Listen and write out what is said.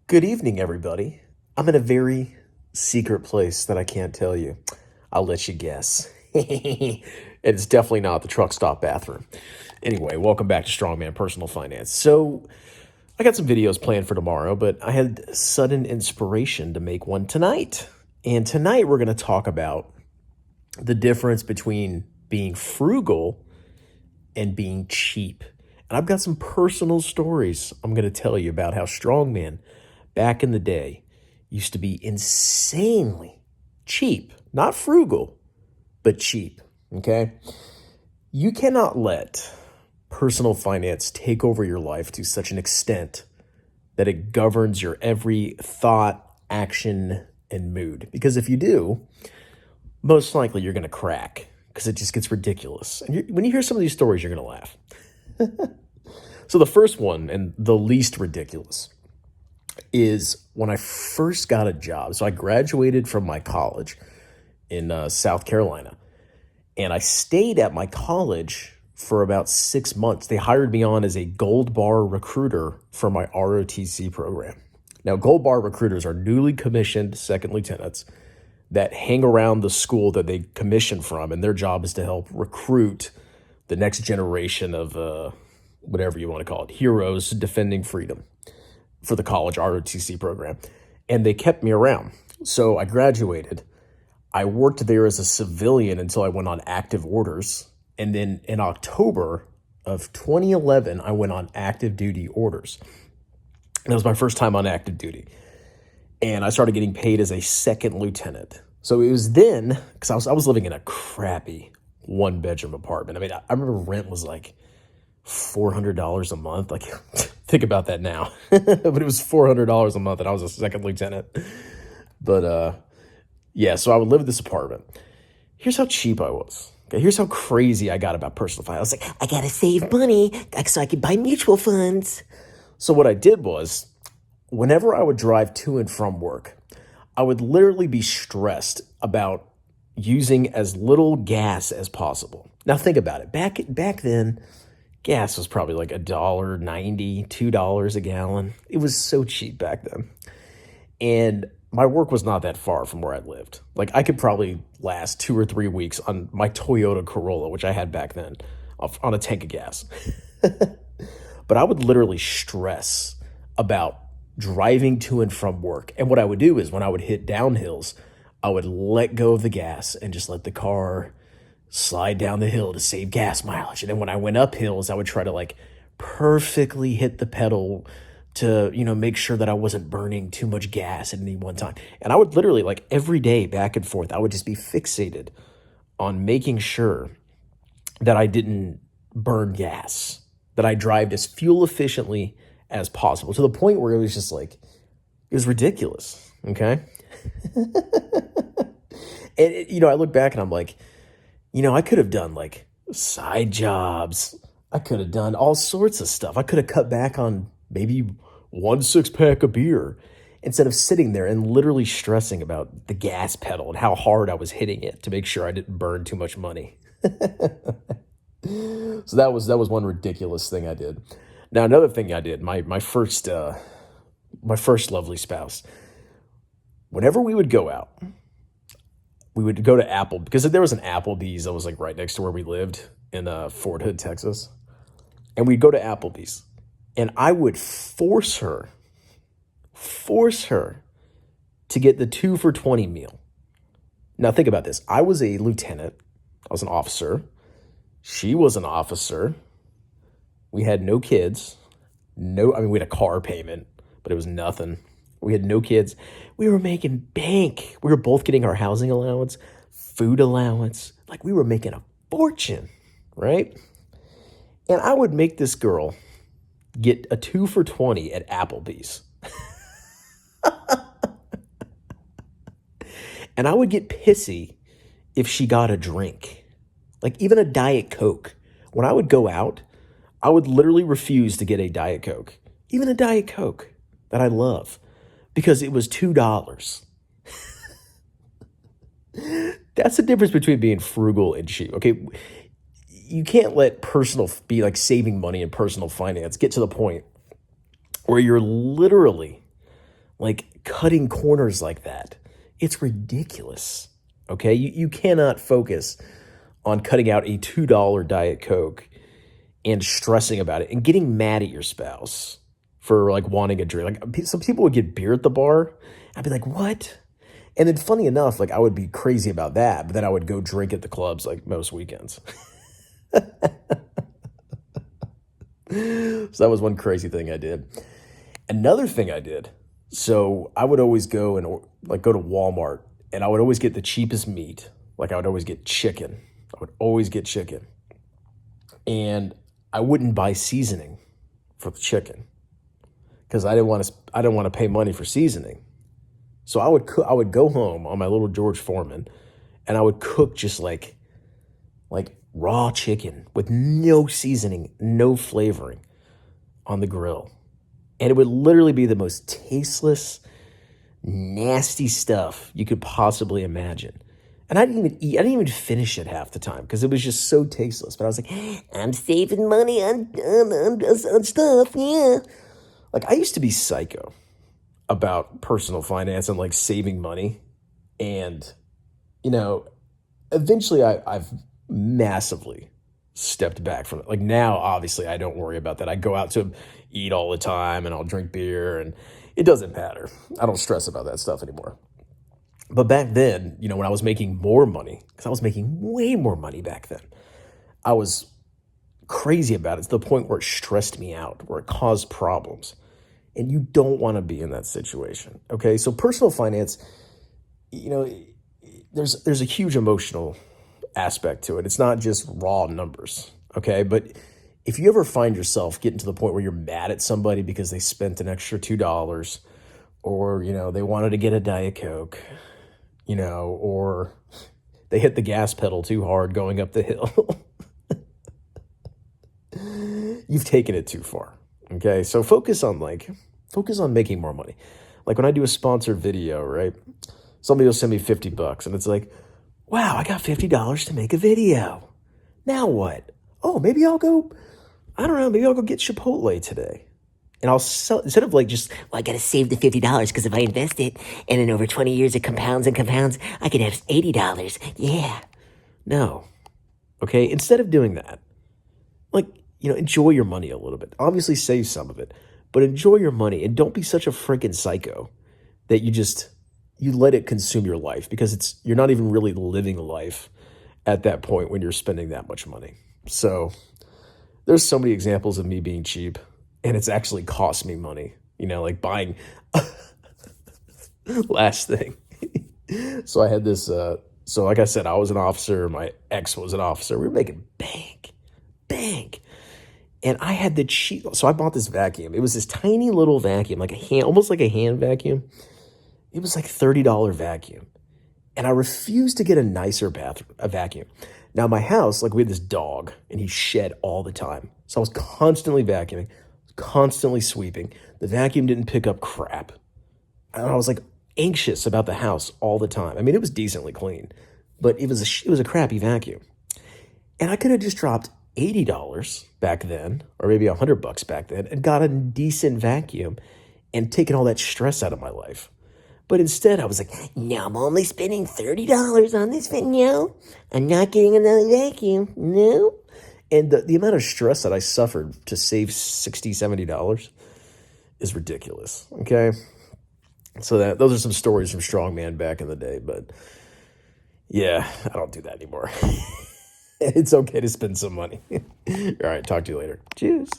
Good evening, everybody. I'm in a very secret place that I can't tell you. I'll let you guess. It's definitely not the truck stop bathroom. Anyway, welcome back to Strongman Personal Finance. So, I got some videos planned for tomorrow, but I had sudden inspiration to make one tonight. And tonight we're going to talk about the difference between being frugal and being cheap. And I've got some personal stories I'm going to tell you about how Strongman back in the day used to be insanely cheap, not frugal, but cheap. Okay. You cannot let personal finance take over your life to such an extent that it governs your every thought, action, and mood. Because if you do, most likely you're going to crack because it just gets ridiculous. And when you hear some of these stories, you're going to laugh. So the first one, and the least ridiculous, is when I first got a job. So I graduated from my college in South Carolina, and I stayed at my college for about 6 months. They hired me on as a gold bar recruiter for my ROTC program. Now, gold bar recruiters are newly commissioned second lieutenants that hang around the school that they commission from, and their job is to help recruit the next generation of whatever you want to call it, heroes defending freedom for the college ROTC program. And they kept me around. So I graduated. I worked there as a civilian until I went on active orders. And then in October of 2011, I went on active duty orders. And that was my first time on active duty. And I started getting paid as a second lieutenant. So it was then, because I was living in a crappy one-bedroom apartment. I mean, I remember rent was like $400 a month. Like, think about that now. But it was $400 a month, and I was a second lieutenant. But yeah, so I would live in this apartment. Here's how cheap I was. Okay, here's how crazy I got about personal finance. I was like, I gotta save money so I can buy mutual funds. So what I did was, whenever I would drive to and from work, I would literally be stressed about using as little gas as possible. Now think about it. Back then, gas was probably like $1.90, $2 a gallon. It was so cheap back then. And my work was not that far from where I lived. Like, I could probably last 2 or 3 weeks on my Toyota Corolla, which I had back then, on a tank of gas. But I would literally stress about driving to and from work. And what I would do is when I would hit downhills, I would let go of the gas and just let the car slide down the hill to save gas mileage. And then when I went up hills, I would try to like perfectly hit the pedal to, make sure that I wasn't burning too much gas at any one time. And I would literally, like, every day back and forth, I would just be fixated on making sure that I didn't burn gas, that I drove as fuel efficiently as possible, to the point where it was just like, it was ridiculous. Okay. And I look back and I'm like, I could have done like side jobs. I could have done all sorts of stuff. I could have cut back on maybe 1 6-pack of beer instead of sitting there and literally stressing about the gas pedal and how hard I was hitting it to make sure I didn't burn too much money. So that was one ridiculous thing I did. Now, another thing I did, my first lovely spouse, whenever we would go out, we would go to Apple, because there was an Applebees that was like right next to where we lived in Fort Hood, Texas. And we'd go to Applebees, and I would force her to get the 2 for $20 meal. Now think about this. I was a lieutenant. I was an officer. She was an officer. We had no kids. We had a car payment, but it was nothing. We had no kids. We were making bank. We were both getting our housing allowance, food allowance. Like, we were making a fortune, right? And I would make this girl get a 2 for $20 at Applebee's. And I would get pissy if she got a drink, like even a Diet Coke. When I would go out, I would literally refuse to get a Diet Coke, even a Diet Coke that I love, because it was $2. That's the difference between being frugal and cheap. Okay, you can't let be like saving money in personal finance get to the point where you're literally like cutting corners like that. It's ridiculous. Okay, you cannot focus on cutting out a $2 Diet Coke and stressing about it and getting mad at your spouse for like wanting a drink. Like some people would get beer at the bar. I'd be like, what? And then funny enough, like I would be crazy about that, but then I would go drink at the clubs like most weekends. So that was one crazy thing I did. Another thing I did, so I would always go and like go to Walmart and I would always get the cheapest meat. Like I would always get chicken. I would always get chicken. And I wouldn't buy seasoning for the chicken because I didn't want to pay money for seasoning. So I would go home on my little George Foreman and I would cook just like raw chicken with no seasoning, no flavoring on the grill. And it would literally be the most tasteless, nasty stuff you could possibly imagine. And I didn't even finish it half the time because it was just so tasteless. But I was like, I'm saving money on stuff, yeah. Like I used to be psycho about personal finance and like saving money. And, eventually I've massively stepped back from it. Like now, obviously, I don't worry about that. I go out to eat all the time and I'll drink beer and it doesn't matter. I don't stress about that stuff anymore. But back then, when I was making more money, because I was making way more money back then, I was crazy about it to the point where it stressed me out, where it caused problems. And you don't want to be in that situation. Okay. So personal finance, there's a huge emotional aspect to it. It's not just raw numbers. Okay. But if you ever find yourself getting to the point where you're mad at somebody because they spent an extra $2 or, they wanted to get a Diet Coke, or they hit the gas pedal too hard going up the hill, you've taken it too far. Okay. So focus on making more money. Like when I do a sponsored video, right? Somebody will send me $50 and it's like, wow, I got $50 to make a video. Now what? Oh, maybe I'll go get Chipotle today. And I'll sell, instead of like just, well, I got to save the $50 because if I invest it and in over 20 years it compounds and compounds, I could have $80. Yeah. No. Okay. Instead of doing that, enjoy your money a little bit. Obviously save some of it, but enjoy your money and don't be such a freaking psycho that you let it consume your life because you're not even really living life at that point when you're spending that much money. So there's so many examples of me being cheap and it's actually cost me money, like buying last thing. So I had this, so like I said, I was an officer. My ex was an officer. We were making bank. And I had so I bought this vacuum. It was this tiny little vacuum, almost like a hand vacuum. It was like $30 vacuum. And I refused to get a nicer vacuum. Now my house, we had this dog and he shed all the time. So I was constantly vacuuming, constantly sweeping. The vacuum didn't pick up crap. And I was anxious about the house all the time. I mean, it was decently clean, but it was a crappy vacuum. And I could have just dropped $80 back then, or maybe $100 back then, and got a decent vacuum and taken all that stress out of my life. But instead, I was like, no, I'm only spending $30 on this video. I'm not getting another vacuum. No. And the amount of stress that I suffered to save $60, $70 is ridiculous. Okay. So those are some stories from Strongman back in the day. But yeah, I don't do that anymore. It's okay to spend some money. All right. Talk to you later. Cheers.